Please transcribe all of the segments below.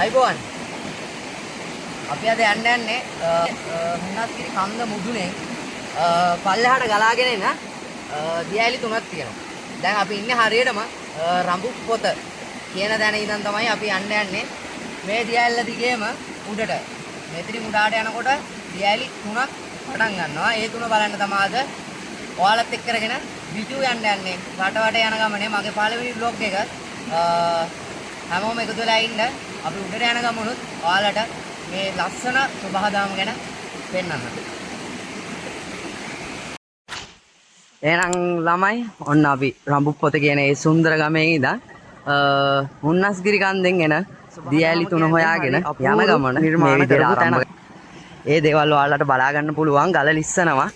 අයිබෝන් අපි අද යන්නේ මුන්නස්ගිරි කන්ද මුදුනේ පල්ලෙහාට ගලාගෙන එන දියැලි තුනක් තියෙනවා. දැන් අපි ඉන්නේ හරියටම රඹුපොත කියන තැන ඉඳන් තමයි අපි යන්නේ. මේ දියැල්ල දිගේම උඩට මෙතනින් උඩාට යනකොට දියැලි තුනක් පටන් ගන්නවා. ඒ තුන බලන්න තමයි අද ඔයාලත් එක්ක කරගෙන විජු යන්නේ. වටවට යන ගමනේ මගේ පළවෙනි vlog එක හැමෝම එකතු වෙලා ඉන්න. අපි උඩට යන ගමනොත් ඔයාලට මේ ලස්සන සුභාදාම ගැන පෙන්වන්න. එහෙනම් ළමයි ඔන්න අපි රඹුපොත කියන ඒ සුන්දර ගමේ ඉඳන් මුන්නස්ගිරි කන්දෙන් එන දියැලි තුන හොයාගෙන යන ගමන නිර්මාණ කරපු තැන. ඒ දේවල් ඔයාලට බලා ගන්න පුළුවන්. ගල ලිස්සනවා.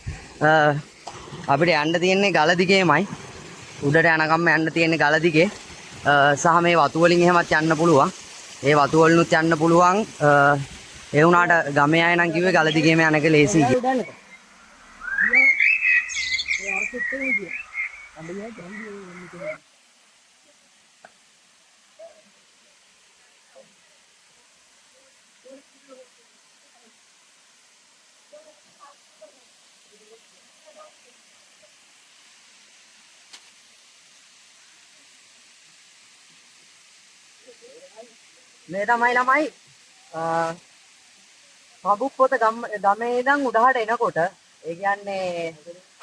අපිට යන්න තියෙන්නේ ගල දිගේමයි. උඩට යනකම් යන්න තියෙන්නේ ගල දිගේ. සහ මේ වතු වලින් එහෙමත් යන්න පුළුවන්. ඒ වතු වලිනුත් යන්න පුළුවන්. ඒ වුණාට ගමේ අය නම් කිව්වේ ගල දිගේම යන එක ලේසි කියලා. මේ තමයි ළමයි රඹුපොත ගමේ ඉඳන් උඩහට එනකොට ඒ කියන්නේ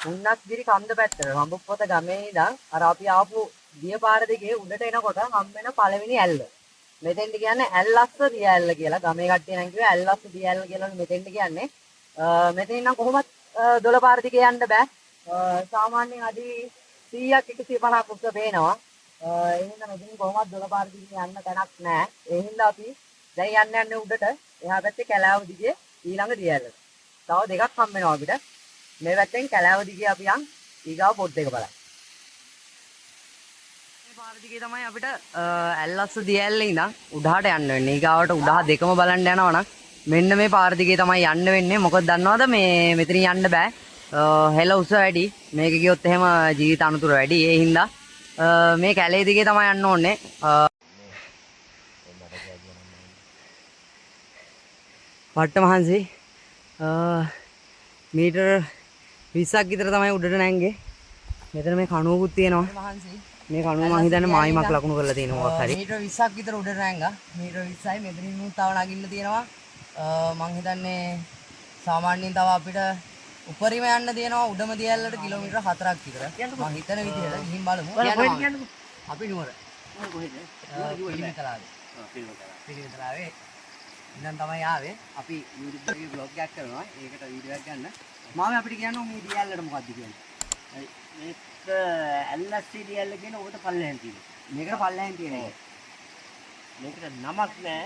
මුන්නස්ගිරි කන්ද පැත්තට රඹුපොත ගමේ ඉඳන් අර අපි ආපු දිය පාර දිගේ උඩට එනකොට හම් වෙන පළවෙනි ඇල්ල. මෙතෙන්ට කියන්නේ ඇල්ලස්ස දිය ඇල්ල කියලා. ගමේ කට්ටිය නම් කිව්වේ ඇල්ලස්ස දිය ඇල්ල කියලා මෙතෙන්ට කියන්නේ. මෙතෙන් නම් කොහොමත් දොළ පාර දිගේ යන්න බෑ. සාමාන්‍යයෙන් අඩි 100ක් 150ක් උස්ස පේනවා. ඒ හින්දා මෙතනින් කොහොමවත් දොළ පාර දිගේ යන්න තැනක් නැහැ. ඒ හින්දා අපි දැන් යන්නේ උඩට එහා පැත්තේ කැලෑව දිගේ ඊළඟ දියැලට. තව දෙකක් හම් වෙනවා අපිට. මේ පැත්තෙන් කැලෑව දිගේ අපි යන් ඊගාව පොඩ් එක බලන්න. මේ පාර දිගේ තමයි අපිට ඇල්ලස්ස දියැල්ලේ ඉඳන් උඩහට යන්න වෙන්නේ. ඊගාවට උඩහ දෙකම බලන්න යනවා නම් මෙන්න මේ පාර දිගේ තමයි යන්න වෙන්නේ. මොකද දන්නවද මේ මෙතනින් යන්න බෑ. හෙල උස වැඩි. මේක ගියොත් එහෙම ජීවිත අනතුරු වැඩි. ඒ හින්දා මේ කැලේ දිගේ තමයි යන්න ඕනේ. වට්ටමහන්සි මීටර් 20ක් විතර තමයි උඩට නැංගේ. මෙතන මේ කණුවකුත් තියෙනවා. මේ කණුව මං හිතන්නේ මායිමක් ලකුණු කරලා තියෙනවා මොකක් හරි. මීටර් 20ක් විතර උඩට නැංගා. මීටර් 20යි මෙතනින් උන් තව නගින්න තියෙනවා. මං හිතන්නේ සාමාන්‍යයෙන් තව අපිට උපරිම යන්න තියෙනවා උඩම දියැලට කිලෝමීටර් 4ක් විතර. මං හිතන විදිහට ගිහින් බලමු. අපි නුවර. කොහෙද? පිළිවෙතලාවේ. පිළිවෙතලාවේ. ඉඳන් තමයි ආවේ. අපි YouTube එකේ vlog එකක් කරනවා. ඒකට වීඩියෝ එකක් ගන්න. මාමේ අපිට කියන්න මේ දියැලට මොකක්ද කියන්නේ? මේක ඇල්ලස්සේ දියැල්ල කියන ඔකට පල්ලෙහෙන් තියෙනවා. මේකට පල්ලෙහෙන් තියෙන එක. මේකට නමක් නෑ.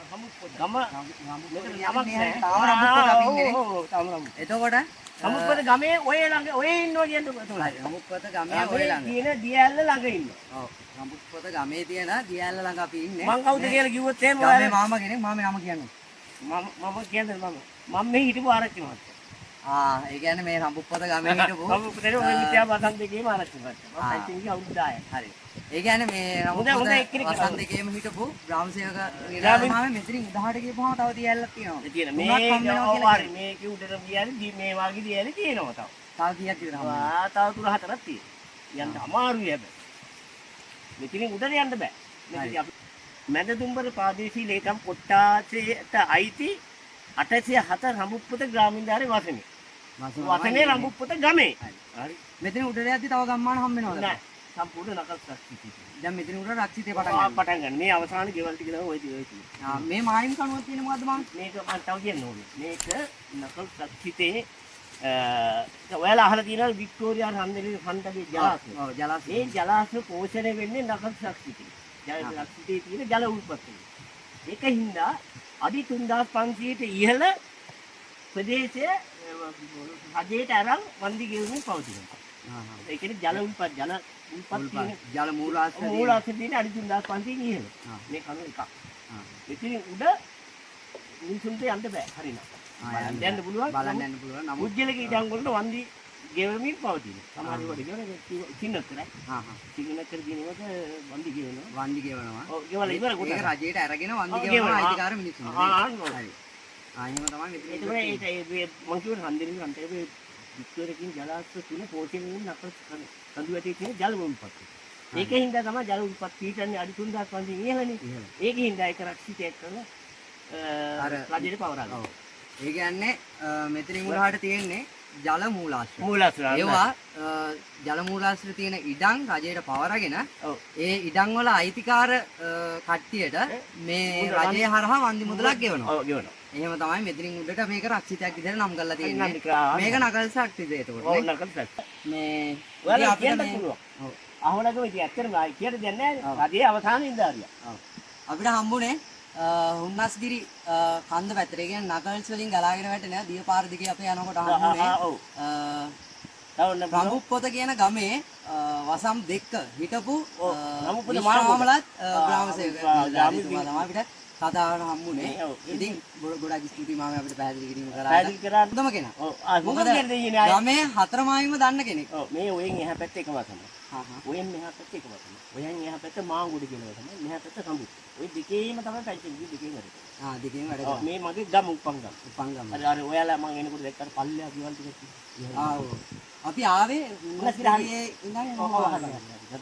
රඹුපොත ගම මේකට නමක් නෑ. තාම රඹුපොත අපි ඉන්නේ. තාම රඹුපොත. එතකොට රඹුපොත ගමේ ඔය ළඟ ඔය ඉන්නවා කියන්නේ කොතනද? රඹුපොත ගමේ ඔය ළඟ. තියෙන දියැල්ල ළඟ ඉන්නවා. ඔව්. රඹුපොත ගමේ තියෙන දියැල්ල ළඟ අපි ඉන්නේ. මං කවුද කියලා කිව්වොත් එහෙම ඔයාලා මාමා කෙනෙක් මාමේ නම කියන්නේ. මම කියන්නේ මම මේ හිටපු ආරච්චි මහත්තයා. ඒ කියන්නේ මේ රඹුපොත ගමේ හිටපු රඹුපොතේ ඔය මිත්‍යා වසන්ත දෙකේම ආරච්චි මහත්තයා. මම පන්තිගේ අවුරුදු 10යි. හරි. ඒ කියන්නේ මේ රඹුපොත වසන්ත දෙකේම හිටපු ග්‍රාම සේවක නිලධාරිමාමේ මෙතනින් උඩහට ගිහපුවම තව දියැලක් තියෙනවා. ඒ කියන මේක මේකේ උඩට දියැලි මේ වගේ දියැලි තියෙනවා තව. තව කීයක් විතර හම්බ වෙනවා? තව 3-4ක් තියෙනවා. යන්න අමාරුයි හැබැයි. මෙතනින් උඩට යන්න බෑ. මෙතන අපි මැද දුම්බර ප්‍රාදේශීය ලේකම් කොට්ටාසයට අයිති 807 රඹුපොත ග්‍රාමීණධාරී වසනේ. වසනේ රඹුපොත ගමේ. හරි. මෙතන උඩට යද්දි තව ගම්මාන හම්බ වෙනවද? නෑ. සම්පූර්ණ නකල් රක්ෂිතයි. දැන් මෙතන උඩ රක්ෂිතේ පටන් ගන්න. මේ අවසාන ගෙවල් ටික තමයි ඔය තියෙන්නේ. මේ මායිම් කනුවක් තියෙන මොකද්ද මම? මේක මම තව කියන්න ඕනේ. මේක නකල් රක්ෂිතේ ඔයාලා අහලා තියෙනවා වික්ටෝරියා හන්දේ හන්දගේ ජලාශය. ඔව් ජලාශය. මේ ජලාශය පෝෂණය වෙන්නේ නකල් රක්ෂිතේ. ජලාශයේ තියෙන ජල උල්පත්. ඒකින්ද අඩි 3500ට ඉහළ ප්‍රදේශයේ රජයට අරන් වන්දි ගෙවමින් පවතිනවා. ඒ කියන්නේ ජල උල්පත් තියෙන ජල මූලාශ්‍රය තියෙන අඩි 3500 ඉහළ. මේ කණු එකක්. ඉතින් උඩ මිනිසුන්ට යන්න බෑ හරියට. බලන්න යන්න පුළුවන්. බලන්න යන්න පුළුවන්. නමුත් උජ්ජලගේ ඉඩම් වලට වන්දි ගෙවමින් පවතින. සමහර ඒවාට ගෙවන සින්නකර. හා හා. සින්නකර කියනකොට වන්දි ගෙවනවා. වන්දි ගෙවනවා. ඔව් ගෙවලා ඉවර කොට. ඒක රජයට අරගෙන වන්දි ඔව්, ගෙවනවා ගෙවනවා. අයිතිකාර මිනිස්සුන්. හරි. එහෙම තමයි මෙතන. ඒකේ මං කියවන හන්දිරින් අන්තයේ වික්ටෝරියකින් ජලාශය තුන පෝෂණය වෙන අපේ කඳු වැටේ තියෙන ජල උල්පත්. ඒකේ හින්දා තමයි ජල උල්පත් පීටන්නේ අඩි 3000ක් වන්දි ඉහළනේ. ඒකේ හින්දා ඒක රක්ෂිතයක් කරලා රජයට පවරනවා. ඔව්. ඒ කියන්නේ මෙතනින් උඩහට තියෙන්නේ ජල මූලාශ්‍ර. මූලාශ්‍ර. ඒවා ජල මූලාශ්‍ර තියෙන ඉඩම් රජයට පවරගෙන ඒ ඉඩම් වල අයිතිකාර කට්ටියට මේ රජය හරහා වන්දි මුදලක් ගෙවනවා. ඔව් ගෙවනවා. එහෙම තමයි මෙතනින් උඩට මේක රක්ෂිතයක් විදිහට නම් කරලා තියෙන්නේ. මේක නකල් ශක්තියද ඒතකොට. ඔව් නකල් ශක්තිය. මේ ඔයාලා කියන්න පුළුවන්. ඔව්. අහවලකම ඉතින් ඇත්තටම කියන්න දෙයක් නැහැ. රජයේ අවසානයේ ඉඳාරියා. ඔව්. අපිට හම්බුනේ හුන්නස්ගිරි කන්ද පැත්තට. ඒ කියන්නේ නකල්ස් වලින් ගලාගෙන වැටෙන දියපාර දිගේ අපි යනකොට හම්බුනේ. ඔව්. රඹුප්පොත කියන ගමේ වසම් දෙක හිටපු රඹුපොත මාමලත් ග්‍රාම සේවකතුමා තමයි අපිට කතාවට හම්බුනේ. ඉතින් ගොඩක් ස්තුතියි මාම අපිට පැහැදිලි කිරීම කරා. පැහැදිලි කරා. හොඳම කෙනා. ඔව්. මොකද ගමේ හතරමායිම දන්න කෙනෙක්. ඔව්. මේ ඔයෙන් එහා පැත්තේ එකම තමයි. හා හා. ඔයෙන් මෙහා පැත්තේ එකම තමයි. ඔයෙන් එහා පැත්තේ මාංගුඩ කියනවා තමයි. මෙහා පැත්තේ සම්බුත්. ඔය දෙකේම තමයි පැච්චෙන්නේ දෙකේම වැඩ කරන්නේ. දෙකේම වැඩ කරන්නේ. මේ මගේ ගම උපංගම. උපංගම. අර ඔයාලා මම එනකොට දැක්කට පල්ලෙහා ගෙවල් ටිකක් තියෙනවා. ඔව්. අපි ආවේ උන්නස්ගිරියේ ඉඳන්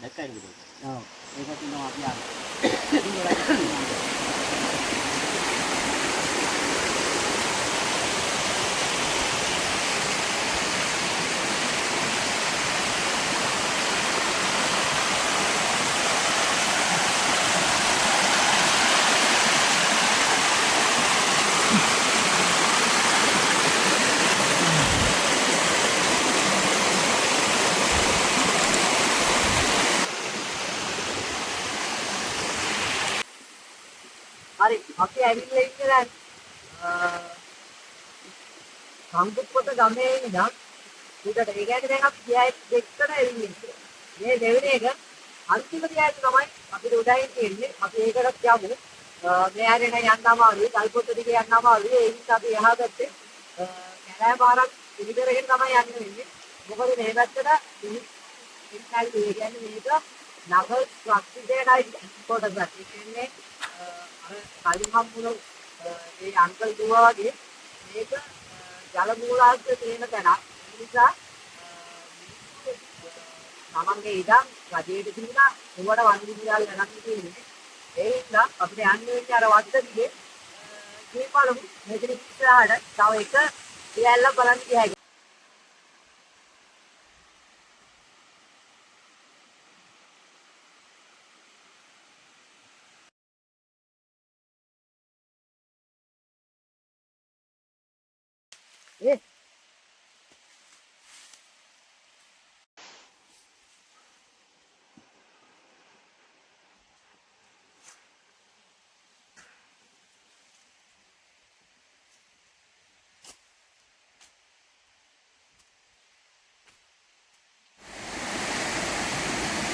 දැක්කයි නේද? ඔව්. ඒකත් ඉන්නවා අපි ආවේ. හරි අපි ඇවිල්ලා ඉන්නේ දැන් සම්පුත්පොත ගමේ ඉඳන් උඩට. ඒ කියන්නේ දැන් අපි ගියයි දෙකට ඇවිල්ලා ඉන්නේ. මේ දෙවෙනි එක අන්තිම ගියයි තමයි අපිට උඩින් තියෙන්නේ. අපි ඒකට යමු. මේ හැරෙන යන්න අමාරුයි. කල්පොත දිගේ යන්න අමාරුයි. ඒ නිසා අපි එහා පැත්තේ කැලෑ පාරක් ඉදිරියෙන් තමයි යන්න වෙන්නේ. මොකද මේ පැත්තට ඉස්සයි ඒ කියන්නේ මේක නගර ශක්තියටයි කොටසක්. ඒ කියන්නේ අර කලින් හම්බුණු ඒ අංකල් දුවා වගේ මේක ජල මූලාශ්‍ර තියෙන තැනක්. ඒ නිසා තමන්ගේ ඉඩම් රජයට දීලා උඹට වන්දි දියාල් ගණන් තියෙන්නේ. ඒ නිසා අපිට යන්න වෙන්නේ අර වත්ත දිගේ මේ බලමු. මෙතන ඉස්සරහට තව එක දියල්ල බලන්න ගියයි. ඒ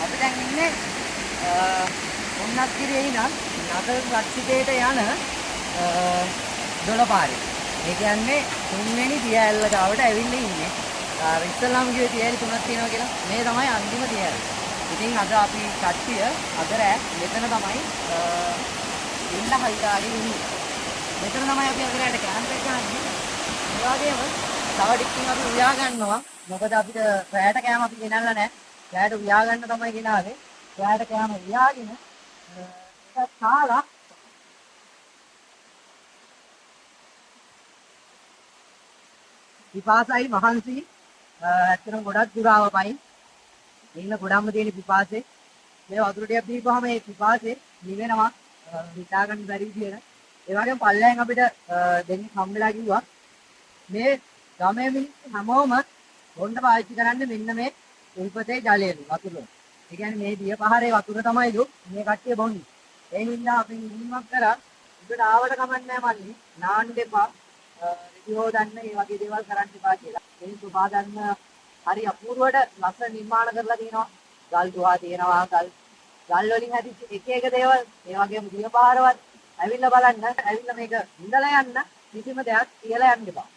අපි දැන් ඉන්නේ උන්නස්ගිරියේ ඉඳන් නගර රක්ෂිතේට යන දොළපාරේ. ඒ කියන්නේ තුන්වෙනි දියඇල්ල ගාවට ඇවිල්ලා ඉන්නේ. අර ඉස්සල්ලාම කිව්වේ දියඇලි තුනක් තියෙනවා කියලා. මේ තමයි අන්තිම දියඇල්ල. ඉතින් අද අපි කට්ටිය අද රෑ මෙතන තමයි ඉන්න හයිකාරී ඉන්නේ. මෙතන තමයි අපි අද රෑට කැම්ප් එක ගන්නේ. ඒ වගේම තව ටිකකින් අපි උයා ගන්නවා. මොකද අපිට රෑට කෑම අපි ගෙනල්ලා නැහැ. රෑට උයා ගන්න තමයි ගෙනාවේ. රෑට කෑම උයාගෙන ඒක කාලා පිපාසයි මහන්සි ඇත්තටම ගොඩක් දුරාව පයින් ඉන්න ගොඩක්ම තියෙන පිපාසෙ මේ වතුර ටිකක් දීපුවාම මේ පිපාසෙ නිවෙනවා හිතා ගන්න බැරි විදියට. ඒ වගේම පල්ලෙන් අපිට දෙන්නේ හම්බෙලා කිව්වා මේ ගමේ මිනිස්සු හැමෝම බොන්න පාවිච්චි කරන්නේ මෙන්න මේ උල්පතේ ජලයලු වතුර. ඒ කියන්නේ මේ දිය පහරේ වතුර තමයිලු මේ කට්ටිය බොන්නේ. ඒ හින්දා අපි ඉල්ලීමක් කරා උඩට ආවට කමක් නැහැ මල්ලි. නාන්න එපා. රිදිහෝ දන්න මේ වගේ දේවල් කරන්න එපා කියලා. ඒ සුභා දන්න හරි අපූර්වට ලස්සන නිර්මාණ කරලා තියෙනවා. ගල් දුවා තියෙනවා. ගල් වලින් හැදිච්ච එක එක දේවල්. ඒ වගේම දිය පහරවත් ඇවිල්ලා බලන්න. ඇවිල්ලා මේක ඉඳලා යන්න කිසිම දෙයක් කියලා යන්න එපා.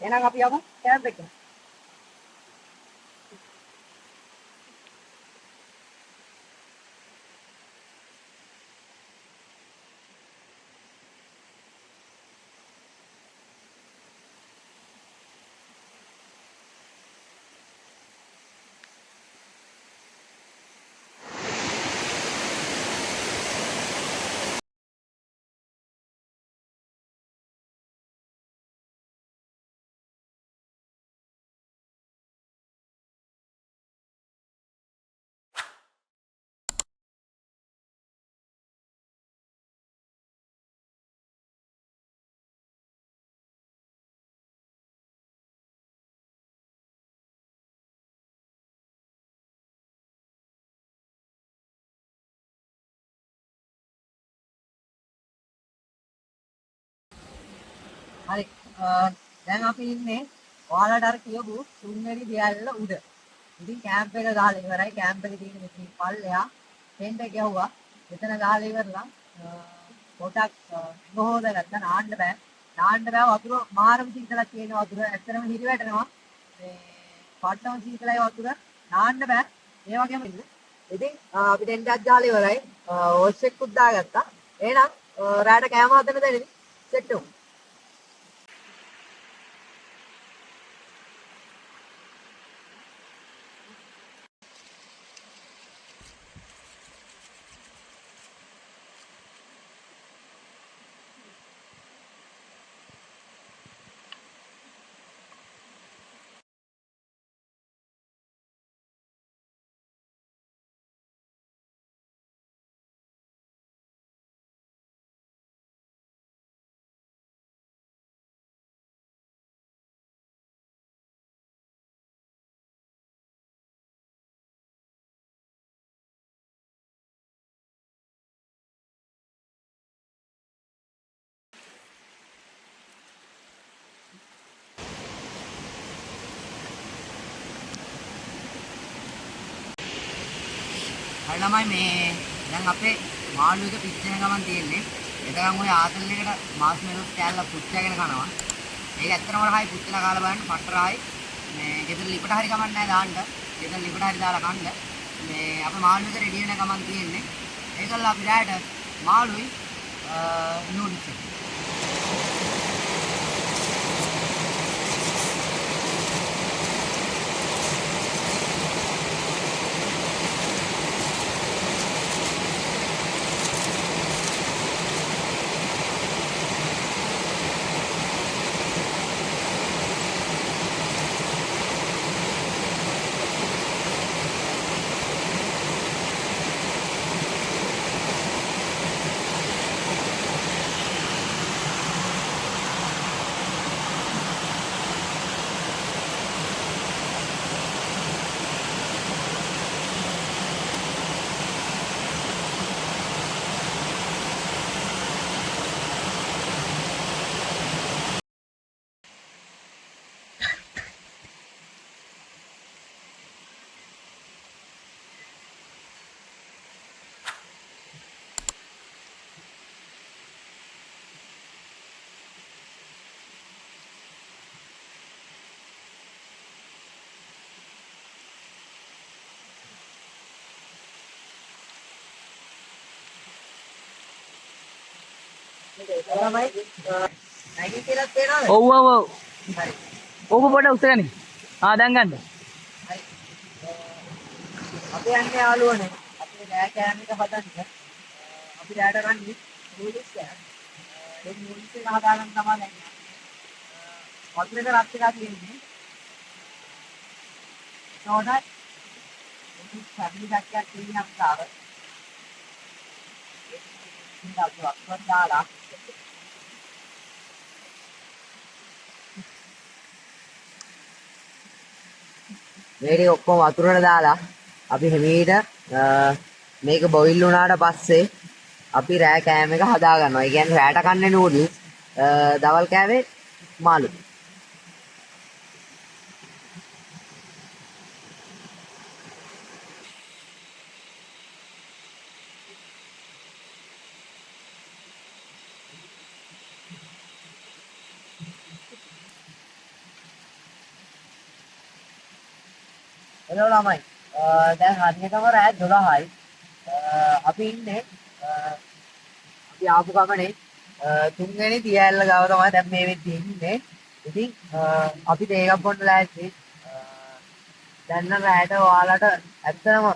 එහෙනම් අපි යමු කැම්ප් එකට. හරි. දැන් අපි ඉන්නේ ඔයාලට අර කියපු තුන්වෙනි දියැල්ල උඩ. ඉතින් කැම්ප් එක ගහලා ඉවරයි. කැම්ප් එකේ තියෙන ඉතින් පල්ලෙහා ටෙන්ට් එක ගැහුවා. එතන ගහලා ඉවරලා පොටක් නොහොද නැත්නම් නාන්න බෑ. නාන්න බෑ වතුර මාරම සීතලක් තියෙන වතුර. ඇත්තටම හිරි වැටෙනවා. මේ පට්ටම සීතලයි වතුර. නාන්න බෑ. ඒ වගේම ඉන්න. ඉතින් අපි ටෙන්ට් එකක් ගහලා ඉවරයි. වොෂ් එකකුත් දාගත්තා. එහෙනම් රාට කෑම හදන්න දෙන්නේ. සෙට් වෙමු. හරි ළමයි මේ දැන් අපේ මාළු එක පිච්චෙන ගමන් තියෙන්නේ. එතකන් ඔය ආතල් එකට මාස් මෙලොස් කෑල්ල පුච්චගෙන කනවා. ඒක ඇත්තටම රහයි පුච්චලා කාලා බලන්න පට්ට රහයි. මේ ගෙදර ලිපට හරි කමක් නැහැ දාන්න. ගෙදර ලිපට හරි දාලා කන්න. මේ අපේ මාළු එක රෙඩි වෙන ගමන් තියෙන්නේ. ඒකල්ල අපි රැයට මාළුයි නූඩ්ල්ස් එක. ළමයි නැගී කියලා තේරෙනවද? ඔව් ඔව් ඔව්. හරි. ඕක පොඩ උස්සගනි. දැන් ගන්න. හරි. අපි යන්නේ යාළුවනේ. අපේ රෑ කෑම එක හදන්න. අපි රෑට රන්නේ නූඩල්ස් කෑම. ඒ නූඩල්ස් එක හදාගන්න තමයි දැන්. වතුරේක රත් එකක් තියෙන්නේ. නෝනයි. ඒක සම්ලි දැක්කක් තියෙන අපතාව. ඒක අපි වතුර දාලා මේක ඔක්කොම වතුරට දාලා අපි හිමීට මේක බොයිල් වුණාට පස්සේ අපි රෑ කෑම එක හදා ගන්නවා. ඒ කියන්නේ රෑට කන්නේ නූඩල්ස්, දවල් කෑවේ මාළු. එළෝ ළමයි. දැන් හරියටම රෑ 12යි. අපි ඉන්නේ අපි ආපු ගමනේ තුන්වෙනි තියැල්ල ගාව තමයි දැන් මේ වෙද්දී ඉන්නේ. ඉතින් අපි තේකක් බොන්න ලෑස්ති. දැන් නම් රෑට ඔයාලට ඇත්තම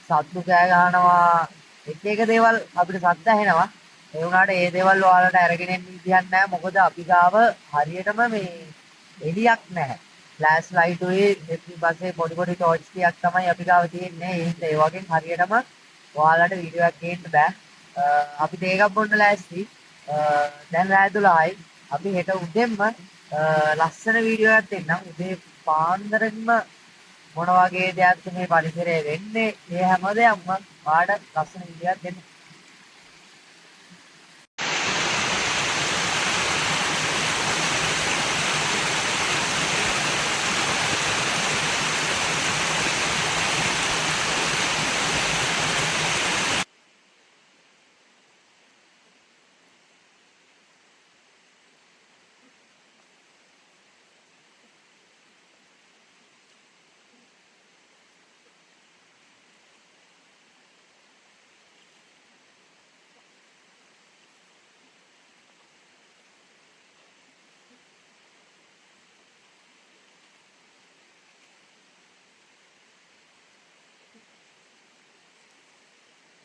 සත්තු කෑ ගහනවා එක දේවල් අපිට සද්ද ඇහෙනවා. ඒ වුණාට ඒ දේවල් ඔයාලට අරගෙන එන්න විදියක් නැහැ. මොකද අපි ගාව හරියටම මේ එළියක් නැහැ. ෆ්ලෑෂ් ලයිට් උයි ඊපස්සේ පොඩි පොඩි ටෝච් ටිකක් තමයි අපි ගාව තියෙන්නේ. ඒ වගේ හරියටම ඔයාලට වීඩියෝ එකක් ගේන්න බෑ. අපි තේකක් බොන්න ලෑස්ති. දැන් රෑ 12යි. අපි හෙට උදෙන්ම ලස්සන වීඩියෝ එකක් දෙන්නම්. උදේ පාන්දරින්ම මොන වගේ දෙයක්ද මේ පරිසරයේ වෙන්නේ? මේ හැම දෙයක්ම ඔයාලට ලස්සන වීඩියෝ එකක් දෙන්න.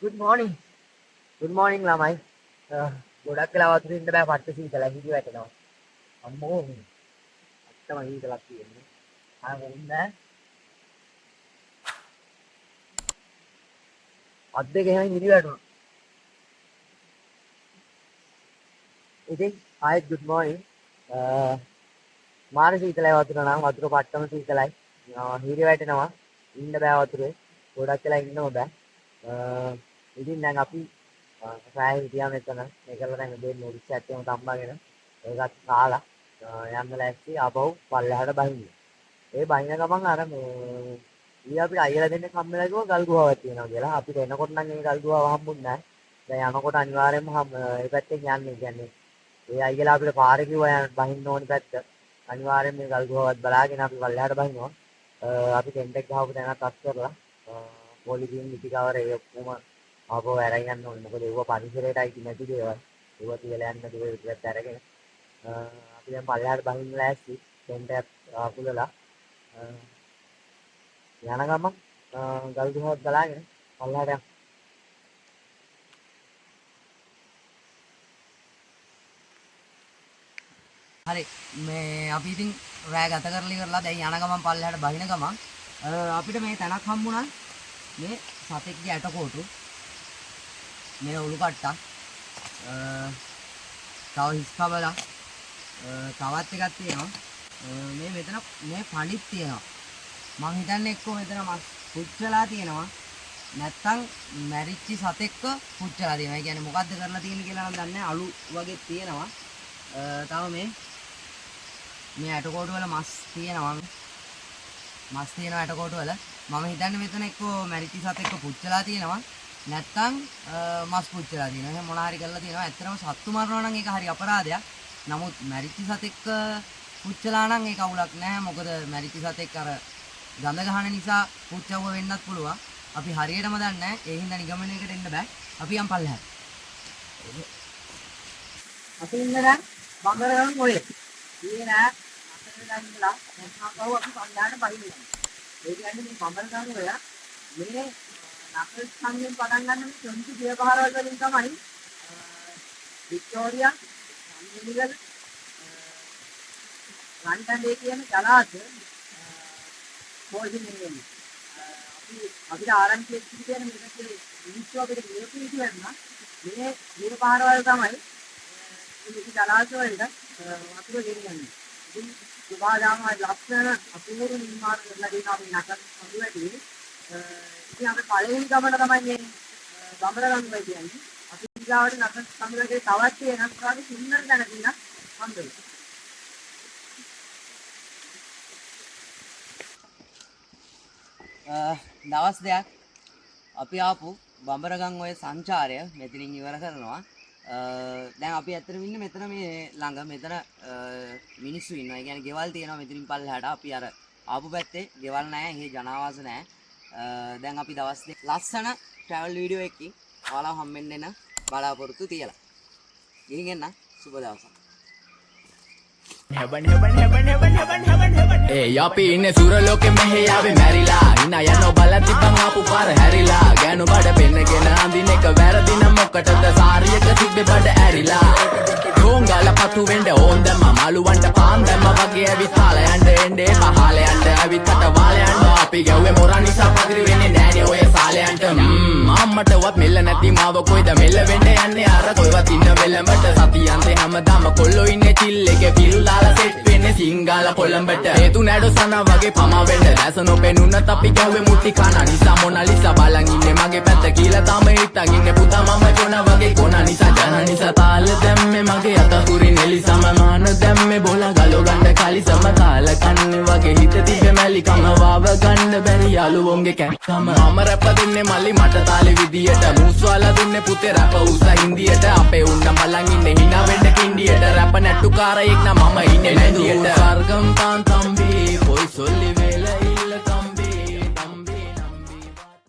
good morning. Good morning ළමයි. ගොඩක් වෙලා වතුරේ ඉන්න බෑ පට්ට සීතලයි හිටි වැටෙනවා. අම්මෝ. අත්තම හීතලක් තියෙන්නේ. ආ මොන්නේ නැහැ. අත් දෙක එහෙම හිටි වැටුණා. ඉතින් ආයෙත් good morning. මාර සීතලයි වතුර නම් වතුර පට්ටම සීතලයි. හිරි වැටෙනවා. ඉන්න බෑ වතුරේ. ගොඩක් වෙලා ඉන්නව බෑ. ඉතින් දැන් අපි රාය හිටියා මෙතන. මේකල දැන් දෙන්නේ රික්ෂාත් එකම තම්බගෙන ඒකත් කාලා යන්න ලෑස්ති ආපහු පල්ලෙහාට බහින්න. ඒ බහින ගමන් අර මේ ඊ අපිට අයියලා දෙන්න කම්මලා කිව්වා ගල් ගුහාවක් තියෙනවා කියලා. අපිට එනකොට නම් ඒ ගල් ගුහාව හම්බුන්නේ නැහැ. දැන් යනකොට අනිවාර්යයෙන්ම ඒ පැත්තෙන් යන්නේ. කියන්නේ ඒ අයියලා අපිට පාරේ කිව්වා යන්න බහින්න ඕනි පැත්ත. අනිවාර්යයෙන් මේ ගල් ගුහාවත් බලාගෙන අපි පල්ලෙහාට බහිනවා. අපි ටෙන්ට් එක ගහපු තැනත් අත් කරලා පොලිතින් ඉතිකවර ඒ ඔක්කොම ආපහු අරගෙන යන්න ඕනේ. මොකද ඒව පරිසරයට අයිති නැති දේවල්. ඒව තියලා යන්න නැතුව විතරක් අරගෙන අපි දැන් පල්ලෙහාට බහින්න ලෑස්ති. ටෙන්ට් එක අකුලලා යන ගමන් ගල් ගුහාවක් බලාගෙන පල්ලෙහාට යන්න. හරි මේ අපි ඉතින් රෑ ගත කරලා ඉවරලා දැන් යන ගමන් පල්ලෙහාට බහින ගමන් අපිට මේ තැනක් හම්බුණා. මේ සතෙක්ගේ ඇටකොටු මේ ඔලු කට්ටක් තව හිස් කබලක් තවත් එකක් තියෙනවා. මේ මෙතන මේ පණිත් තියෙනවා. මං හිතන්නේ එක්ක මෙතන මස් පුච්චලා තියෙනවා නැත්තම් මැරිච්චි සතෙක්ව පුච්චලා තියෙනවා. ඒ කියන්නේ මොකද්ද කරලා තියෙන්නේ කියලා නම් දන්නේ නැහැ. අලු වගේ තියෙනවා. තව මේ ඇටකොටු වල මස් තියෙනවා. මස් තියෙනවා ඇටකොටු වල. මම හිතන්නේ මෙතන එක්ක මැරිච්ච සතෙක්ව පුච්චලා තියෙනවා නැත්තම් මස් පුච්චලා තියෙනවා. එහෙනම් මොනවා හරි කරලා තියෙනවා. ඇත්තටම සත්තු මරනවා නම් ඒක හරි අපරාධයක්. නමුත් මැරිච්ච සතෙක්ව පුච්චලා නම් ඒක අවුලක් නැහැ. මොකද මැරිච්ච සතෙක් අර ගඳ ගහන නිසා පුච්චවුව වෙන්නත් පුළුවන්. අපි හරියටම දන්නේ නැහැ. ඒ හින්දා නිගමනයකට එන්න බෑ. අපි යම් පල්ලෙහාට. අපි ඉන්න දැන් බඹරගම් මොලේ. ඊයේ නෑ අපිට දැන් ඉඳලා නැත්නම් අපි පල්ලෙහාට බහිනවා. ඒ කියන්නේ මේ බඹරගම් වල මේ නකල් සංයෙන් පටන් ගන්න මේ චොන්ති දියපහරවල වලින් තමයි වික්ටෝරියා සම්මිලිගල රන්ටන්ඩේ කියන ජලාශය පෝෂණය වෙන්නේ. අපිට ආරම්භයේ කියන මේකේ මිනිස්සු අපිට කියපු විදිහට මේ දියපහරවල තමයි මේ ජලාශය වලට වතුර ගෙනියන්නේ. ඉතින් සුභාදාමයි ලක්ෂණ අපූර්ව නිර්මාණ කරලා දෙන අපි නකල් සමුවැටි ඉතින් අපි පළවෙනි ගමන තමයි මේ බඹරගම් වල කියන්නේ. අපි ඊගාවට නකල් සමුවැටි තවත් වෙනස් කරලා සින්නර දැන දිනක් හම්බෙයි. දවස් දෙකක් අපි ආපු බඹරගම් ඔය සංචාරය මෙතනින් ඉවර කරනවා. දැන් අපි ඇත්තටම ඉන්නේ මෙතන මේ ළඟ මෙතන මිනිස්සු ඉන්නවා. ඒ කියන්නේ ගෙවල් තියෙනවා මෙතනින් පල්ලෙහාට. අපි අර ආපු පැත්තේ ගෙවල් නැහැ, එහෙ ජනාවාස නැහැ. දැන් අපි දවස් දෙක ලස්සන ට්‍රැවල් වීඩියෝ එකකින් ඔයාලා හම්බෙන්න එන බලාපොරොත්තු තියලා. ගිහින් එන්න සුබ දවසක්. ඒ අපි ඉන්නේ සුර ලෝකෙ මෙහෙ ආවේ මැරිලා ඉන්න යන බලන් තිබන් ආපු පාර හැරිලා ගෑනු බඩ පෙන්නගෙන අඳින එක වැරදි නම් මොකටද සාරියක තිබ්බේ බඩ ඇරිලා ගෝංගල පතු වෙන්න ඕන් දැම්ම මලුවන්ට පාන් දැම්ම වගේ ඇවිත් තාල යන්න එන්නේ පහල යන්න ඇවිත් අත වාල යන්න අපි ගැව්වේ මොරා නිසා පදිරි වෙන්නේ නෑනේ ඔය සාලයන්ට අම්මටවත් මෙල්ල නැති මාව කොයිද මෙල්ල වෙන්න යන්නේ අර කොයිවත් ඉන්න වෙලමට සතියන්තේ හැමදාම කොල්ලෝ ඉන්නේ චිල් එකේ පිළුලාලා සෙට් වෙන්නේ සිංගාල කොළඹට හේතු නැඩ සන වගේ පමා වෙන්න දැස නොපෙනුනත් අපි ගැව්වේ මුටි කන නිසා මොනාලිසා බලන් ඉන්නේ මගේ පැත්ත කියලා තම හිටන් ඉන්නේ පුතා මම ජොන වගේ කොන නිසා ජන නිසා තාල දැම්මේ මගේ අත කුරින් එලිසම මාන දැම්මේ බෝලා ගලෝ ගන්න කලිසම තාල කන්නේ වගේ හිත තිබ්බේ මැලිකම වාව ගන්න බැරි යාළුවෝන්ගේ කැක්කම මම රැප දෙන්නේ මල්ලි මට තාලේ විදියට මූස්වාලා දුන්නේ පුතේ රැප උස හින්දියට අපේ උන්න බලන් ඉන්නේ hina වෙන්න කින්ඩියට රැප නැට්ටුකාරයෙක් නම් මම ඉන්නේ නැදියට සර්ගම් තාන්තම්